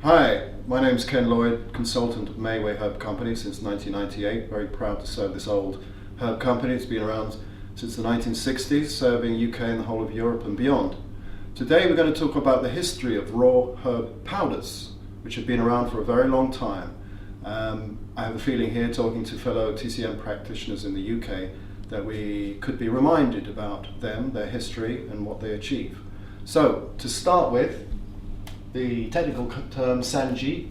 Hi, my name's Ken Lloyd, consultant at Mayway Herb Company since 1998. Very proud to serve this old herb company. It's been around since the 1960s, serving UK and the whole of Europe and beyond. Today we're going to talk about the history of raw herb powders, which have been around for a very long time. I have a feeling here, talking to fellow TCM practitioners in the UK, that we could be reminded about them, their history and what they achieve. So, to start with, the technical term sanji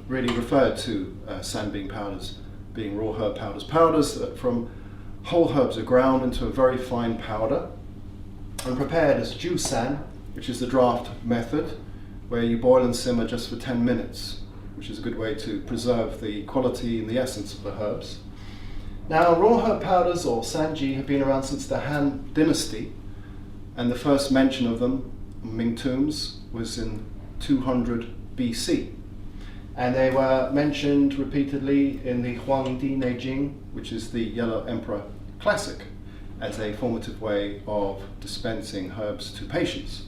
really referred to sanbean powders being raw herb powders. Powders that from whole herbs are ground into a very fine powder and prepared as jusan, which is the draft method, where you boil and simmer just for 10 minutes, which is a good way to preserve the quality and the essence of the herbs. Now, raw herb powders, or sanji, have been around since the Han Dynasty, and the first mention of them in Ming tombs was in 200 BC. And they were mentioned repeatedly in the Huangdi Neijing, which is the Yellow Emperor Classic, as a formative way of dispensing herbs to patients.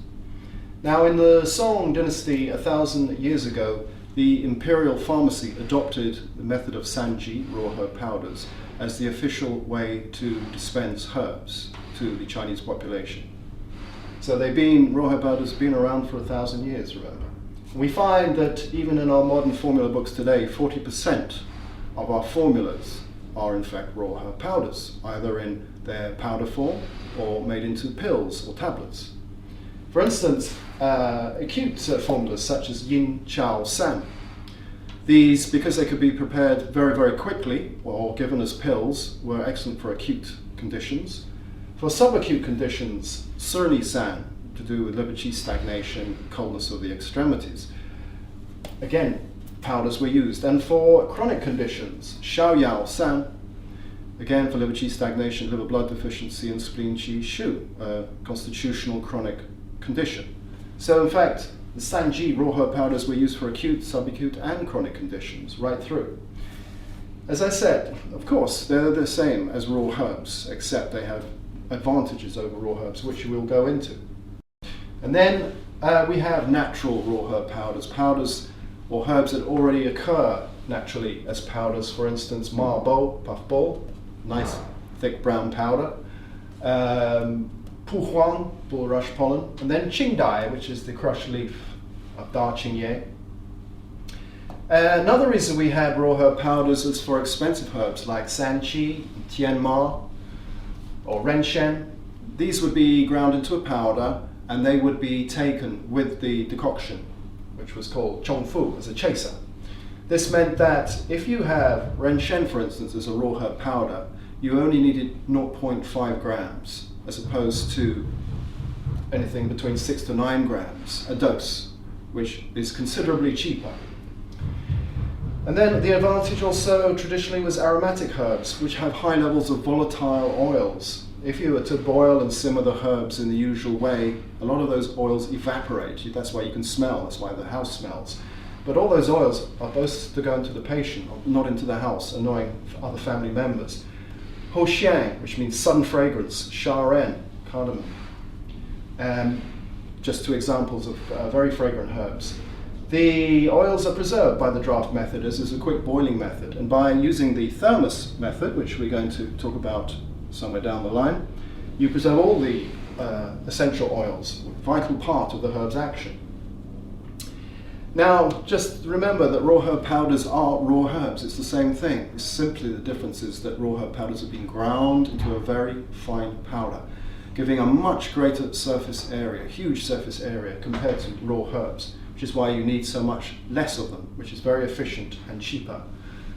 Now, in the Song Dynasty 1,000 years ago, the imperial pharmacy adopted the method of sanji, raw herb powders, as the official way to dispense herbs to the Chinese population. So raw herb powders have been around for 1,000 years, remember. We find that even in our modern formula books today, 40% of our formulas are in fact raw herb powders, either in their powder form or made into pills or tablets. For instance, acute formulas such as yin chao san. These, because they could be prepared very, very quickly or given as pills, were excellent for acute conditions. For subacute conditions, surni san, to do with liver qi stagnation, coldness of the extremities, again, powders were used. And for chronic conditions, xiao yao san, again for liver qi stagnation, liver blood deficiency, and spleen qi shu, a constitutional chronic condition. So in fact, the sanji raw herb powders were used for acute, subacute, and chronic conditions right through. As I said, of course, they're the same as raw herbs, except they have advantages over raw herbs, which we'll go into. And then we have natural raw herb powders, powders or herbs that already occur naturally as powders. For instance, ma bo, puffball, nice thick brown powder, pu huang, bulrush pollen, and then qingdai, which is the crushed leaf of da qingye. Another reason we have raw herb powders is for expensive herbs like sanqi, tianma, or renshen. These would be ground into a powder and they would be taken with the decoction, which was called chongfu, as a chaser. This meant that if you have renshen, for instance, as a raw herb powder, you only needed 0.5 grams, as opposed to anything between 6 to 9 grams a dose, which is considerably cheaper. And then the advantage also traditionally was aromatic herbs, which have high levels of volatile oils. If you were to boil and simmer the herbs in the usual way, a lot of those oils evaporate. That's why you can smell, that's why the house smells. But all those oils are supposed to go into the patient, not into the house, annoying other family members. Ho xiang, which means sudden fragrance, sha ren, cardamom. Just two examples of very fragrant herbs. The oils are preserved by the draft method as a quick boiling method, and by using the thermos method, which we're going to talk about somewhere down the line, you preserve all the essential oils, a vital part of the herb's action. Now, just remember that raw herb powders are raw herbs. It's the same thing. It's simply the difference is that raw herb powders have been ground into a very fine powder, giving a much greater surface area, huge surface area, compared to raw herbs, which is why you need so much less of them, which is very efficient and cheaper.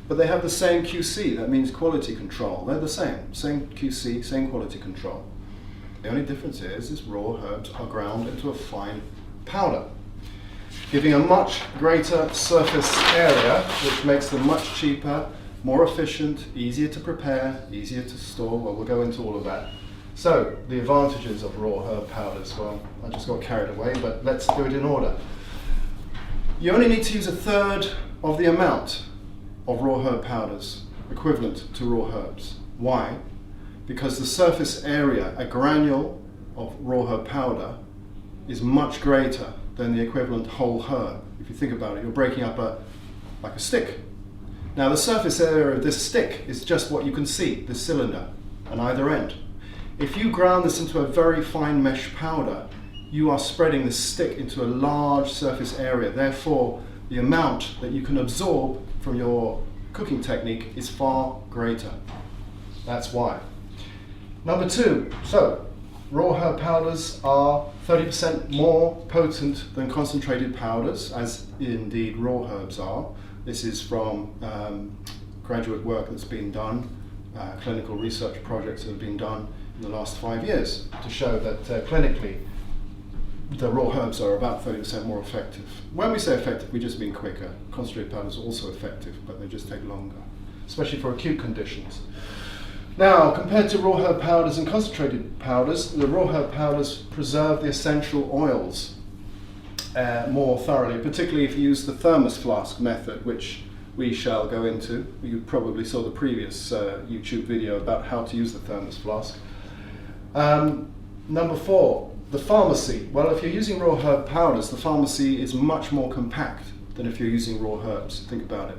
But they have the same QC, that means quality control. They're the same QC, same quality control. The only difference is raw herbs are ground into a fine powder, giving a much greater surface area, which makes them much cheaper, more efficient, easier to prepare, easier to store. Well, we'll go into all of that. So, the advantages of raw herb powders. Well, I just got carried away, but let's do it in order. You only need to use 1/3 of the amount of raw herb powders, equivalent to raw herbs. Why? Because the surface area, a granule of raw herb powder, is much greater than the equivalent whole herb. If you think about it, you're breaking up like a stick. Now the surface area of this stick is just what you can see, the cylinder on either end. If you ground this into a very fine mesh powder, you are spreading the stick into a large surface area. Therefore, the amount that you can absorb from your cooking technique is far greater. That's why. Number two, so raw herb powders are 30% more potent than concentrated powders, as indeed raw herbs are. This is from graduate work that's been done, clinical research projects that have been done in the last 5 years to show that clinically the raw herbs are about 30% more effective. When we say effective, we just mean quicker. Concentrated powders are also effective, but they just take longer, especially for acute conditions. Now, compared to raw herb powders and concentrated powders, the raw herb powders preserve the essential oils more thoroughly, particularly if you use the thermos flask method, which we shall go into. You probably saw the previous YouTube video about how to use the thermos flask. Number four, the pharmacy. Well, if you're using raw herb powders, the pharmacy is much more compact than if you're using raw herbs. Think about it.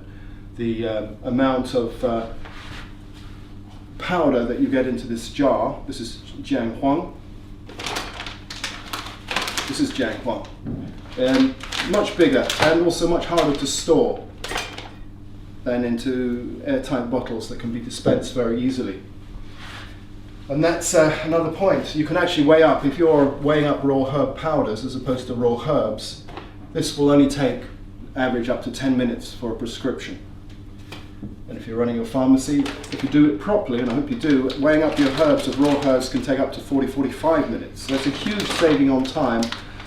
The amount of powder that you get into this jar, this is Jiang Huang. This is Jiang Huang. Much bigger and also much harder to store than into airtight bottles that can be dispensed very easily. And that's another point. You can actually weigh up, if you're weighing up raw herb powders as opposed to raw herbs, this will only take average up to 10 minutes for a prescription. And if you're running your pharmacy, if you do it properly, and I hope you do, weighing up your herbs of raw herbs can take up to 40-45 minutes. So it's a huge saving on time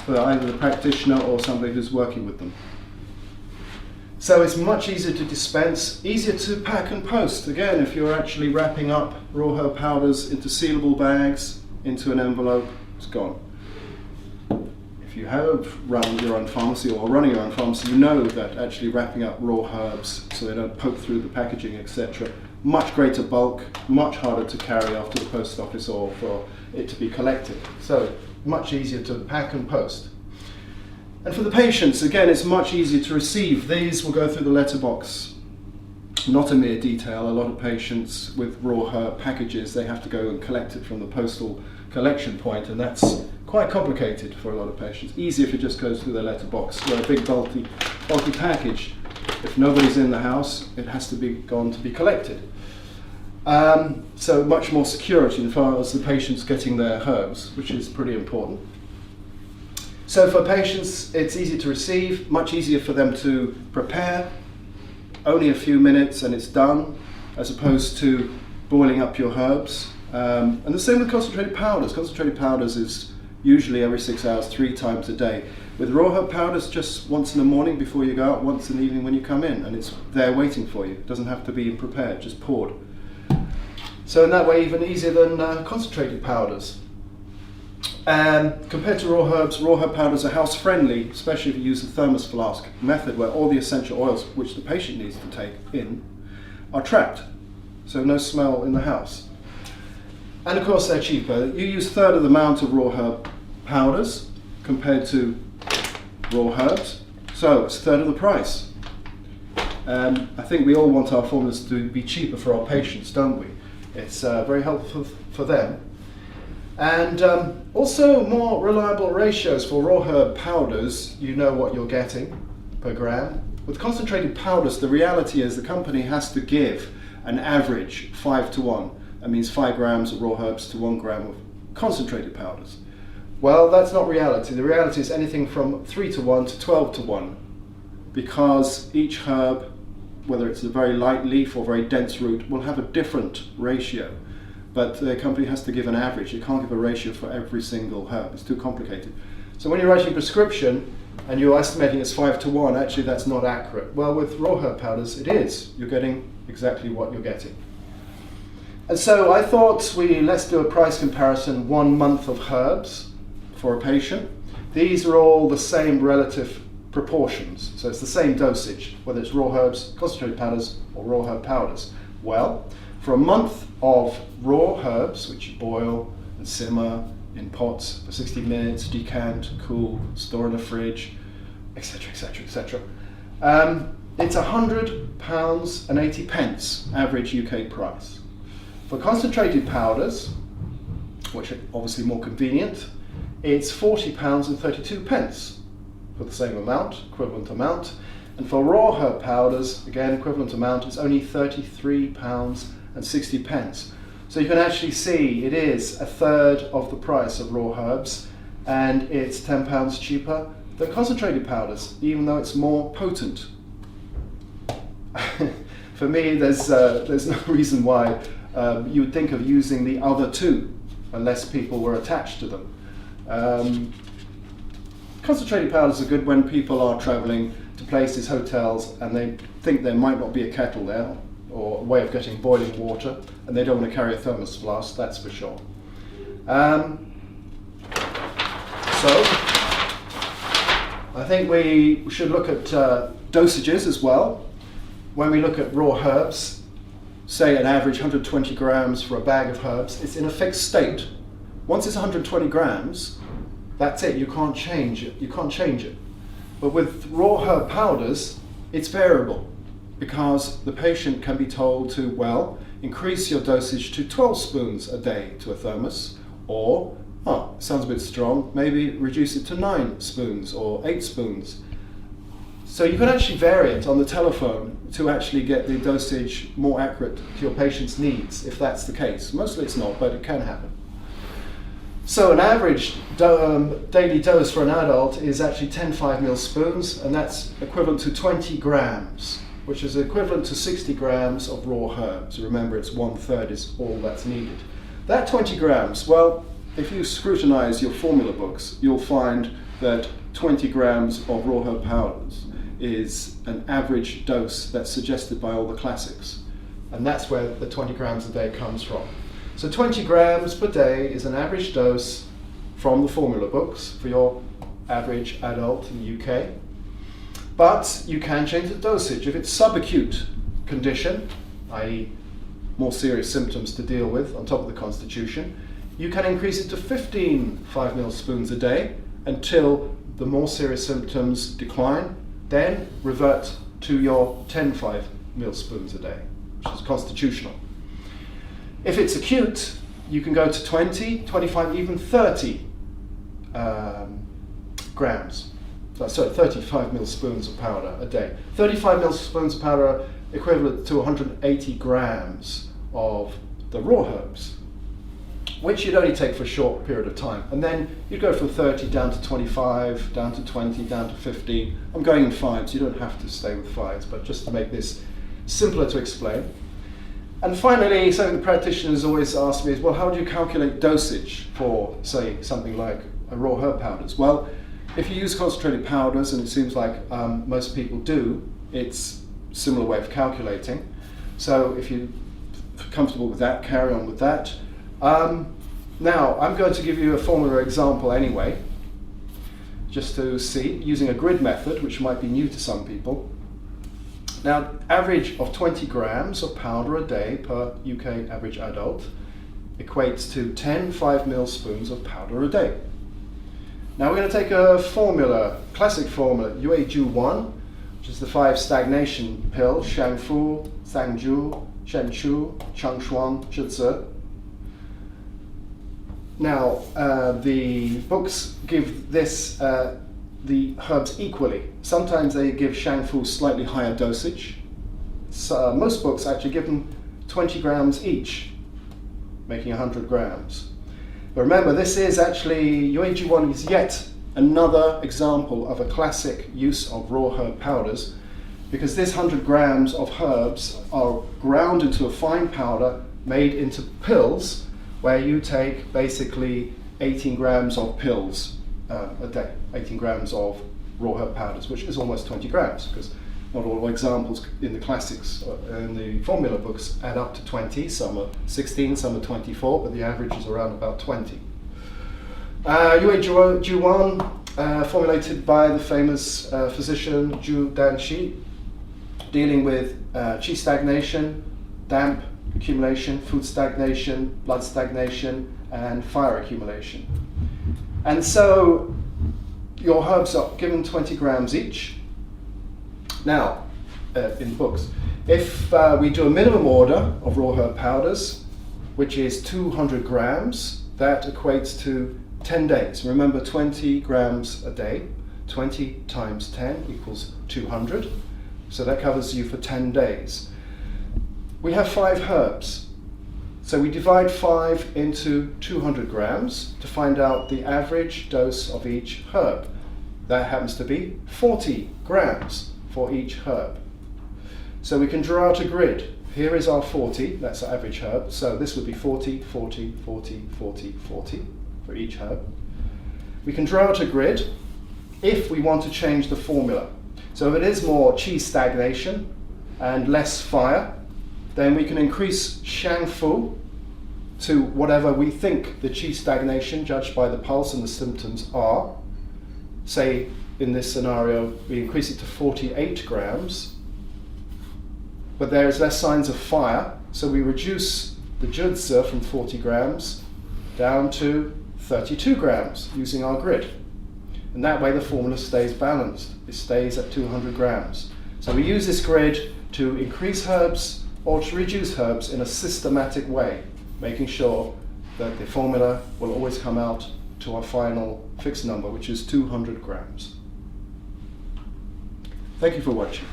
for either the practitioner or somebody who's working with them. So it's much easier to dispense, easier to pack and post. Again, if you're actually wrapping up raw herb powders into sealable bags, into an envelope, it's gone. If you have run your own pharmacy or running your own pharmacy, you know that actually wrapping up raw herbs so they don't poke through the packaging, etc., much greater bulk, much harder to carry off to the post office or for it to be collected. So much easier to pack and post. And for the patients, again, it's much easier to receive. These will go through the letterbox. Not a mere detail. A lot of patients with raw herb packages, they have to go and collect it from the postal collection point, and that's quite complicated for a lot of patients. Easier if it just goes through the letterbox. Where a big bulky package, if nobody's in the house, it has to be gone to be collected. So much more security as far as the patients getting their herbs, which is pretty important. So for patients, it's easy to receive, much easier for them to prepare, only a few minutes and it's done, as opposed to boiling up your herbs. And the same with concentrated powders. Concentrated powders is usually every 6 hours, 3 times a day. With raw herb powders, just once in the morning before you go out, once in the evening when you come in, and it's there waiting for you. It doesn't have to be prepared, just poured. So in that way, even easier than concentrated powders. And compared to raw herb powders are house friendly, especially if you use the thermos flask method where all the essential oils which the patient needs to take in are trapped. So no smell in the house. And of course they're cheaper. You use a third of the amount of raw herb powders compared to raw herbs, so it's a third of the price. I think we all want our formulas to be cheaper for our patients, don't we? It's very helpful for them. And also more reliable ratios for raw herb powders. You know what you're getting per gram. With concentrated powders, the reality is the company has to give an average 5-to-1. That means 5 grams of raw herbs to 1 gram of concentrated powders. Well, that's not reality. The reality is anything from 3-to-1 to 12-to-1, because each herb, whether it's a very light leaf or very dense root, will have a different ratio. But the company has to give an average. You can't give a ratio for every single herb. It's too complicated. So when you're writing a prescription and you're estimating it's 5-to-1, actually that's not accurate. Well, with raw herb powders, it is. You're getting exactly what you're getting. And so I thought let's do a price comparison, 1 month of herbs for a patient. These are all the same relative proportions. So it's the same dosage, whether it's raw herbs, concentrated powders, or raw herb powders. Well, for a month of raw herbs, which you boil and simmer in pots for 60 minutes, decant, cool, store in the fridge, etc., etc., etc. It's £100.80 average UK price. For concentrated powders, which are obviously more convenient, it's £40.32 for the same amount, equivalent amount. And for raw herb powders, again, equivalent amount, it's only £33.60. So you can actually see it is a third of the price of raw herbs, and it's £10 cheaper than concentrated powders, even though it's more potent. For me, there's no reason why you would think of using the other two unless people were attached to them. Concentrated powders are good when people are travelling to places, hotels, and they think there might not be a kettle there or a way of getting boiling water, and they don't want to carry a thermos flask, that's for sure. So I think we should look at dosages as well. When we look at raw herbs, say an average 120 grams for a bag of herbs, it's in a fixed state. Once it's 120 grams, that's it, you can't change it. But with raw herb powders, it's variable, because the patient can be told to, well, increase your dosage to 12 spoons a day to a thermos, or, oh, sounds a bit strong, maybe reduce it to 9 spoons or 8 spoons. So you can actually vary it on the telephone to actually get the dosage more accurate to your patient's needs, if that's the case. Mostly it's not, but it can happen. So an average daily dose for an adult is actually 10 5ml spoons, and that's equivalent to 20 grams, which is equivalent to 60 grams of raw herbs. Remember, it's 1/3 is all that's needed. That 20 grams, well, if you scrutinize your formula books, you'll find that 20 grams of raw herb powders is an average dose that's suggested by all the classics. And that's where the 20 grams a day comes from. So 20 grams per day is an average dose from the formula books for your average adult in the UK. But you can change the dosage. If it's subacute condition, i.e. more serious symptoms to deal with on top of the constitution, you can increase it to 15 5ml spoons a day until the more serious symptoms decline, then revert to your 10 5ml spoons a day, which is constitutional. If it's acute, you can go to 20, 25, even 30 grams. Sorry, 35ml spoons of powder a day. 35ml spoons of powder are equivalent to 180 grams of the raw herbs, which you'd only take for a short period of time. And then you'd go from 30 down to 25, down to 20, down to 15. I'm going in fives, you don't have to stay with fives, but just to make this simpler to explain. And finally, something the practitioners always ask me is, well, how do you calculate dosage for, say, something like a raw herb powders? Well, if you use concentrated powders, and it seems like most people do, it's a similar way of calculating. So if you're comfortable with that, carry on with that. Now, I'm going to give you a formula example anyway, just to see, using a grid method, which might be new to some people. Now, average of 20 grams of powder a day per UK average adult equates to 10 5ml spoons of powder a day. Now we're going to take a formula, classic formula, UAG1, which is the 5 stagnation pills, Shangfu, Sangju, Shenchu, Changshuang, Zhizi. Now, the books give this the herbs equally. Sometimes they give Shangfu slightly higher dosage. So, most books actually give them 20 grams each, making 100 grams. But remember, this is actually, UAG1 is yet another example of a classic use of raw herb powders, because this 100 grams of herbs are ground into a fine powder made into pills, where you take basically 18 grams of pills a day, 18 grams of raw herb powders, which is almost 20 grams, because not all examples in the classics, in the formula books, add up to 20. Some are 16, some are 24, but the average is around about 20. UAG1, formulated by the famous physician Zhu Danqi, dealing with qi stagnation, damp accumulation, food stagnation, blood stagnation, and fire accumulation. And so your herbs are given 20 grams each. Now, in books, if we do a minimum order of raw herb powders, which is 200 grams, that equates to 10 days. Remember, 20 grams a day, 20 times 10 equals 200. So that covers you for 10 days. We have 5 herbs. So we divide 5 into 200 grams to find out the average dose of each herb. That happens to be 40 grams for each herb. So we can draw out a grid. Here is our 40, that's our average herb. So this would be 40, 40, 40, 40, 40 for each herb. We can draw out a grid if we want to change the formula. So if it is more qi stagnation and less fire, then we can increase Shang Fu to whatever we think the qi stagnation, judged by the pulse and the symptoms, are. Say, in this scenario, we increase it to 48 grams, but there is less signs of fire, so we reduce the Judzi from 40 grams down to 32 grams using our grid. And that way the formula stays balanced. It stays at 200 grams. So we use this grid to increase herbs or to reduce herbs in a systematic way, making sure that the formula will always come out to our final fixed number, which is 200 grams. Thank you for watching.